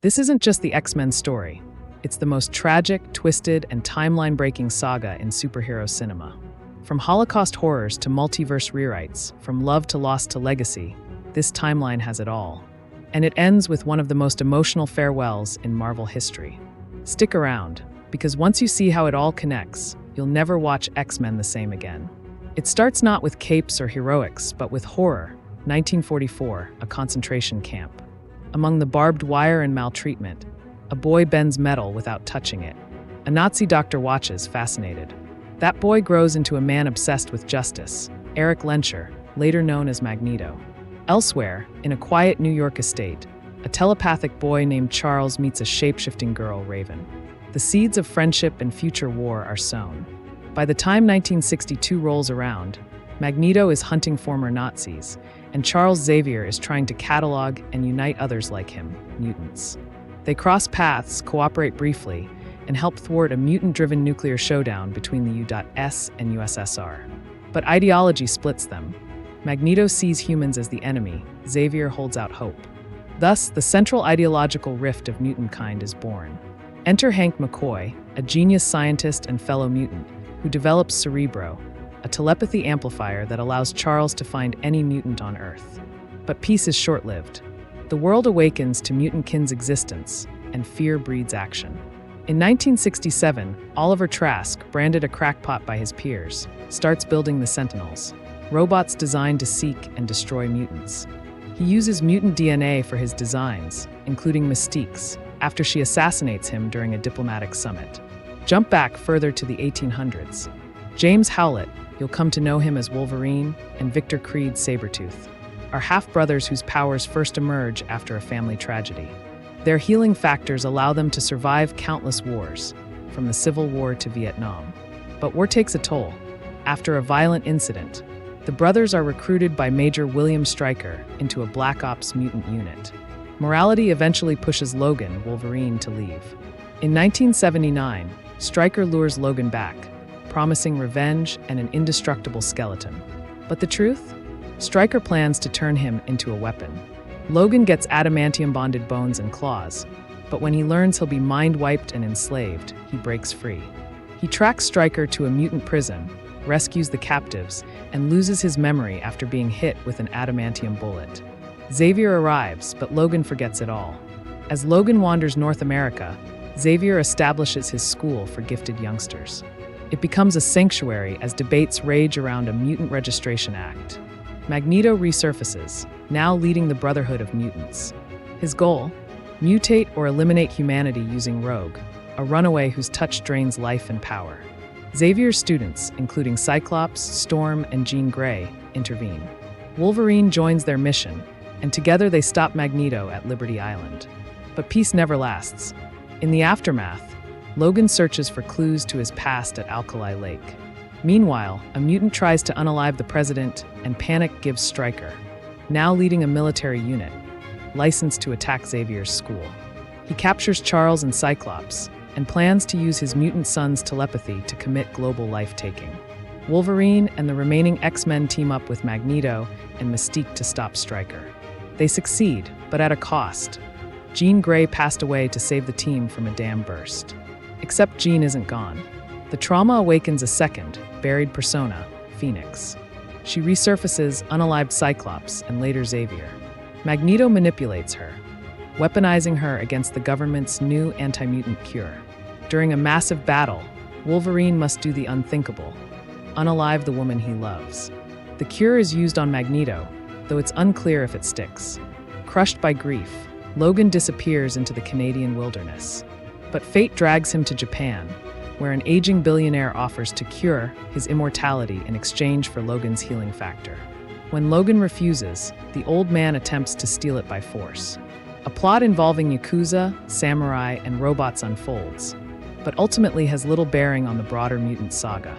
This isn't just the X-Men story. It's the most tragic, twisted, and timeline-breaking saga in superhero cinema. From Holocaust horrors to multiverse rewrites, from love to loss to legacy, this timeline has it all. And it ends with one of the most emotional farewells in Marvel history. Stick around, because once you see how it all connects, you'll never watch X-Men the same again. It starts not with capes or heroics, but with horror. 1944, a concentration camp. Among the barbed wire and maltreatment, a boy bends metal without touching it. A Nazi doctor watches, fascinated. That boy grows into a man obsessed with justice, Erich Lenscher, later known as Magneto. Elsewhere, in a quiet New York estate, a telepathic boy named Charles meets a shape-shifting girl, Raven. The seeds of friendship and future war are sown. By the time 1962 rolls around, Magneto is hunting former Nazis, and Charles Xavier is trying to catalog and unite others like him, mutants. They cross paths, cooperate briefly, and help thwart a mutant-driven nuclear showdown between the U.S. and USSR. But ideology splits them. Magneto sees humans as the enemy, Xavier holds out hope. Thus, the central ideological rift of mutant kind is born. Enter Hank McCoy, a genius scientist and fellow mutant, who develops Cerebro, a telepathy amplifier that allows Charles to find any mutant on Earth. But peace is short-lived. The world awakens to mutant kin's existence, and fear breeds action. In 1967, Oliver Trask, branded a crackpot by his peers, starts building the Sentinels, robots designed to seek and destroy mutants. He uses mutant DNA for his designs, including Mystique's, after she assassinates him during a diplomatic summit. Jump back further to the 1800s. James Howlett, you'll come to know him as Wolverine, and Victor Creed's Sabretooth, are half-brothers whose powers first emerge after a family tragedy. Their healing factors allow them to survive countless wars, from the Civil War to Vietnam. But war takes a toll. After a violent incident, the brothers are recruited by Major William Stryker into a Black Ops mutant unit. Morality eventually pushes Logan, Wolverine, to leave. In 1979, Stryker lures Logan back, promising revenge and an indestructible skeleton. But the truth? Stryker plans to turn him into a weapon. Logan gets adamantium-bonded bones and claws, but when he learns he'll be mind-wiped and enslaved, he breaks free. He tracks Stryker to a mutant prison, rescues the captives, and loses his memory after being hit with an adamantium bullet. Xavier arrives, but Logan forgets it all. As Logan wanders North America, Xavier establishes his school for gifted youngsters. It becomes a sanctuary as debates rage around a mutant registration act. Magneto resurfaces, now leading the Brotherhood of Mutants. His goal? Mutate or eliminate humanity using Rogue, a runaway whose touch drains life and power. Xavier's students, including Cyclops, Storm, and Jean Grey, intervene. Wolverine joins their mission, and together they stop Magneto at Liberty Island. But peace never lasts. In the aftermath, Logan searches for clues to his past at Alkali Lake. Meanwhile, a mutant tries to unalive the president, and panic gives Stryker, now leading a military unit, licensed to attack Xavier's school. He captures Charles and Cyclops, and plans to use his mutant son's telepathy to commit global life-taking. Wolverine and the remaining X-Men team up with Magneto and Mystique to stop Stryker. They succeed, but at a cost. Jean Grey passed away to save the team from a dam burst. Except Jean isn't gone. The trauma awakens a second, buried persona, Phoenix. She resurfaces, unalived Cyclops, and later Xavier. Magneto manipulates her, weaponizing her against the government's new anti-mutant cure. During a massive battle, Wolverine must do the unthinkable, unalive the woman he loves. The cure is used on Magneto, though it's unclear if it sticks. Crushed by grief, Logan disappears into the Canadian wilderness. But fate drags him to Japan, where an aging billionaire offers to cure his immortality in exchange for Logan's healing factor. When Logan refuses, the old man attempts to steal it by force. A plot involving Yakuza, samurai, and robots unfolds, but ultimately has little bearing on the broader mutant saga.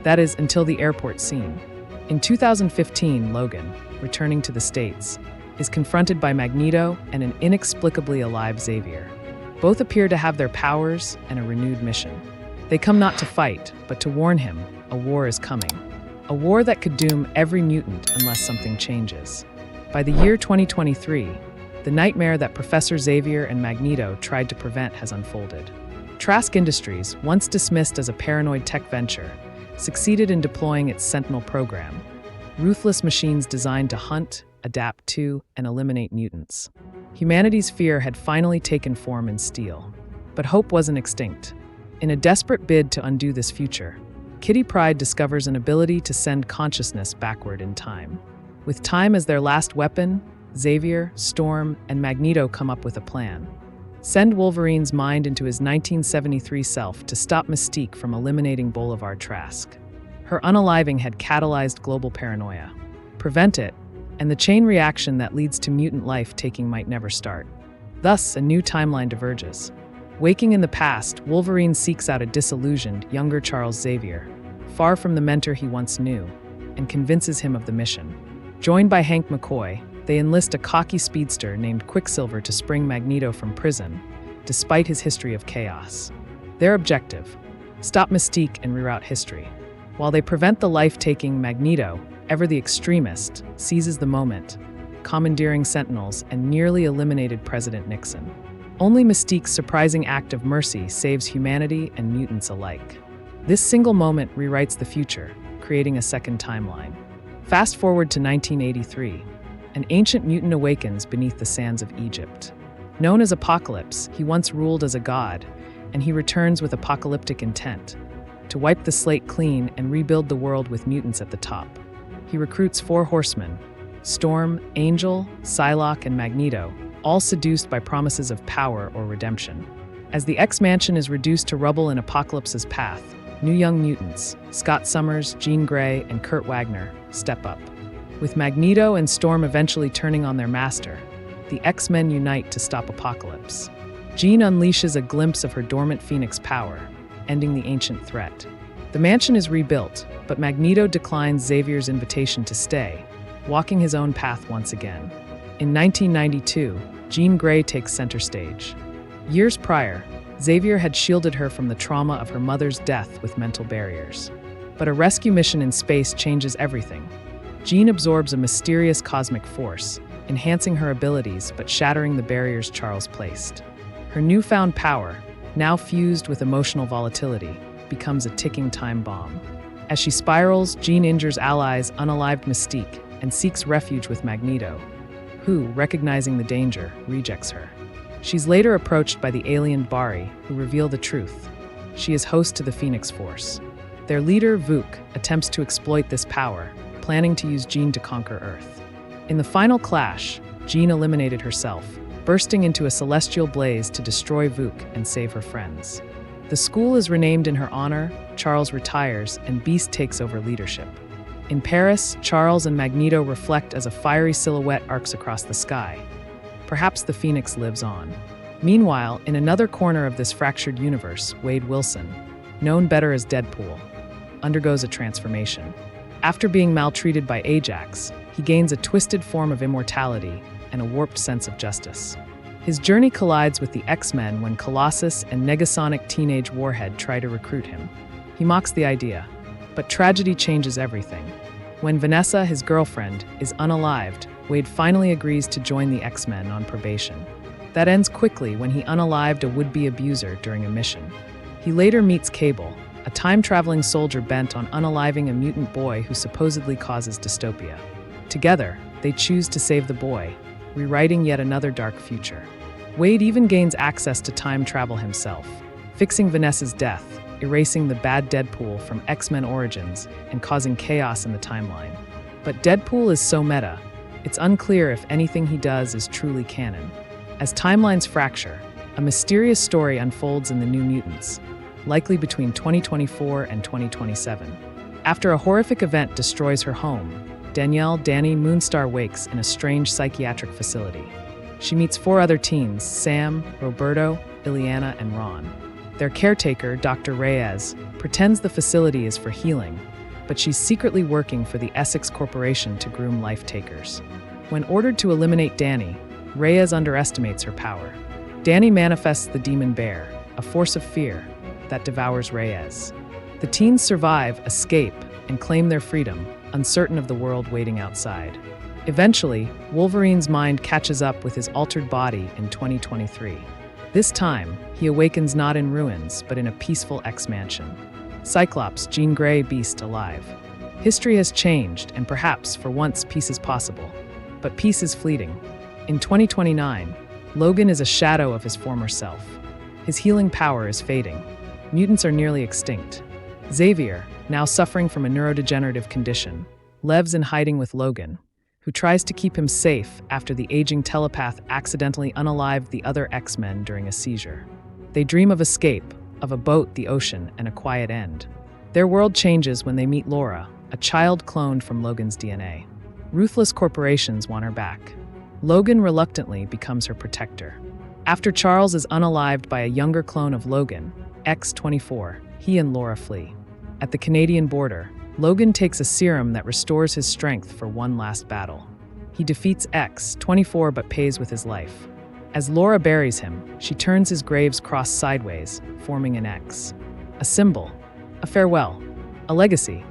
That is, until the airport scene. In 2015, Logan, returning to the States, is confronted by Magneto and an inexplicably alive Xavier. Both appear to have their powers and a renewed mission. They come not to fight, but to warn him a war is coming. A war that could doom every mutant unless something changes. By the year 2023, The nightmare that Professor Xavier and Magneto tried to prevent has unfolded. Trask Industries, once dismissed as a paranoid tech venture, succeeded in deploying its Sentinel program, ruthless machines designed to hunt, adapt to, and eliminate mutants. Humanity's fear had finally taken form in steel, but hope wasn't extinct. In a desperate bid to undo this future, Kitty Pryde discovers an ability to send consciousness backward in time. With time as their last weapon, Xavier, Storm, and Magneto come up with a plan. Send Wolverine's mind into his 1973 self to stop Mystique from eliminating Boulevard Trask. Her unaliving had catalyzed global paranoia. Prevent it, and the chain reaction that leads to mutant life-taking might never start. Thus, a new timeline diverges. Waking in the past, Wolverine seeks out a disillusioned, younger Charles Xavier, far from the mentor he once knew, and convinces him of the mission. Joined by Hank McCoy, they enlist a cocky speedster named Quicksilver to spring Magneto from prison, despite his history of chaos. Their objective: stop Mystique and reroute history. While they prevent the life-taking, Magneto, ever the extremist, seizes the moment, commandeering Sentinels and nearly eliminated President Nixon. Only Mystique's surprising act of mercy saves humanity and mutants alike. This single moment rewrites the future, creating a second timeline. Fast forward to 1983. An ancient mutant awakens beneath the sands of Egypt. Known as Apocalypse, he once ruled as a god, and he returns with apocalyptic intent: to wipe the slate clean and rebuild the world with mutants at the top. He recruits 4 horsemen: Storm, Angel, Psylocke, and Magneto, all seduced by promises of power or redemption. As the X-Mansion is reduced to rubble in Apocalypse's path, new young mutants, Scott Summers, Jean Grey, and Kurt Wagner, step up. With Magneto and Storm eventually turning on their master, the X-Men unite to stop Apocalypse. Jean unleashes a glimpse of her dormant Phoenix power, ending the ancient threat. The mansion is rebuilt, but Magneto declines Xavier's invitation to stay, walking his own path once again. In 1992, Jean Grey takes center stage. Years prior, Xavier had shielded her from the trauma of her mother's death with mental barriers. But a rescue mission in space changes everything. Jean absorbs a mysterious cosmic force, enhancing her abilities but shattering the barriers Charles placed. Her newfound power, now fused with emotional volatility, becomes a ticking time bomb. As she spirals, Jean injures allies, unalived Mystique, and seeks refuge with Magneto, who, recognizing the danger, rejects her. She's later approached by the alien Bari, who reveal the truth. She is host to the Phoenix Force. Their leader, Vuk, attempts to exploit this power, planning to use Jean to conquer Earth. In the final clash, Jean eliminated herself, bursting into a celestial blaze to destroy Vuk and save her friends. The school is renamed in her honor, Charles retires, and Beast takes over leadership. In Paris, Charles and Magneto reflect as a fiery silhouette arcs across the sky. Perhaps the Phoenix lives on. Meanwhile, in another corner of this fractured universe, Wade Wilson, known better as Deadpool, undergoes a transformation. After being maltreated by Ajax, he gains a twisted form of immortality and a warped sense of justice. His journey collides with the X-Men when Colossus and Negasonic Teenage Warhead try to recruit him. He mocks the idea, but tragedy changes everything. When Vanessa, his girlfriend, is unalived, Wade finally agrees to join the X-Men on probation. That ends quickly when he unalived a would-be abuser during a mission. He later meets Cable, a time-traveling soldier bent on unaliving a mutant boy who supposedly causes dystopia. Together, they choose to save the boy, rewriting yet another dark future. Wade even gains access to time travel himself, fixing Vanessa's death, erasing the bad Deadpool from X-Men Origins and causing chaos in the timeline. But Deadpool is so meta, it's unclear if anything he does is truly canon. As timelines fracture, a mysterious story unfolds in the New Mutants, likely between 2024 and 2027. After a horrific event destroys her home, Danielle Danny Moonstar wakes in a strange psychiatric facility. She meets 4 other teens, Sam, Roberto, Ileana, and Ron. Their caretaker, Dr. Reyes, pretends the facility is for healing, but she's secretly working for the Essex Corporation to groom life-takers. When ordered to eliminate Danny, Reyes underestimates her power. Danny manifests the Demon Bear, a force of fear that devours Reyes. The teens survive, escape, and claim their freedom, uncertain of the world waiting outside. Eventually, Wolverine's mind catches up with his altered body in 2023. This time, he awakens not in ruins, but in a peaceful X-mansion. Cyclops, Jean Grey, Beast alive. History has changed, and perhaps, for once, peace is possible. But peace is fleeting. In 2029, Logan is a shadow of his former self. His healing power is fading. Mutants are nearly extinct. Xavier, now suffering from a neurodegenerative condition, lives in hiding with Logan, who tries to keep him safe after the aging telepath accidentally unalived the other X-Men during a seizure. They dream of escape, of a boat, the ocean, and a quiet end. Their world changes when they meet Laura, a child cloned from Logan's DNA. Ruthless corporations want her back. Logan reluctantly becomes her protector. After Charles is unalived by a younger clone of Logan, X-24, he and Laura flee. At the Canadian border, Logan takes a serum that restores his strength for one last battle. He defeats X-24 but pays with his life. As Laura buries him, she turns his grave's cross sideways, forming an X. A symbol, a farewell, a legacy.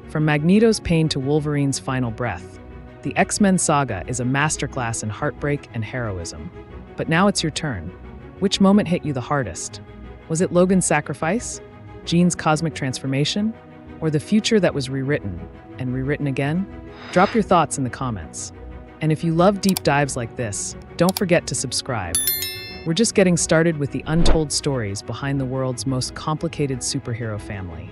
From Magneto's pain to Wolverine's final breath, the X-Men saga is a masterclass in heartbreak and heroism. But now it's your turn. Which moment hit you the hardest? Was it Logan's sacrifice? Jean's cosmic transformation? Or the future that was rewritten and rewritten again? Drop your thoughts in the comments. And if you love deep dives like this, don't forget to subscribe. We're just getting started with the untold stories behind the world's most complicated superhero family.